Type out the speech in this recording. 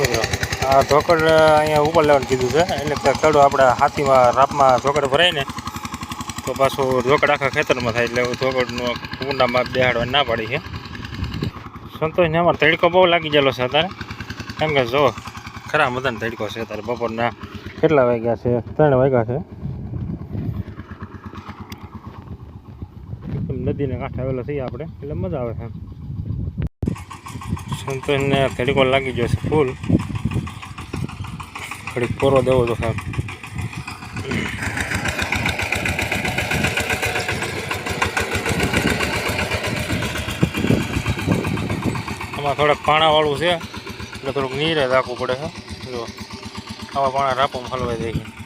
મિત્રો આ ઢોકળ અહીંયા ઉપર લેવાનું કીધું છે, એટલે કે ખેડૂ આપણે હાથીમાં રાપમાં ઢોકળ ભરાય ને તો પાછું ઢોકળ આખા ખેતરમાં થાય, એટલે ઢોકળનું ઊંડામાં બેહાડવા ના પાડી છે. સંતોષને અમારે તડકો બહુ લાગી ગયેલો છે અત્યારે, કેમ કે જો ખરા મજાનો તડકો છે અત્યારે. બપોરના કેટલા વાગ્યા છે? 3 વાગ્યા છે. નદીને કાંઠે આવેલો છીએ આપણે, એટલે મજા આવે છે. સંતોષને તડકો લાગી ગયો છે ફૂલ, ઘડીક પોરો દેવો તો સાહેબ. આમાં થોડાક પાણાવાળું છે એટલે થોડુંક નીરે રાખવું પડે છે. જો આવા પાણા રાપોમાં હલવાઈ જાય છે.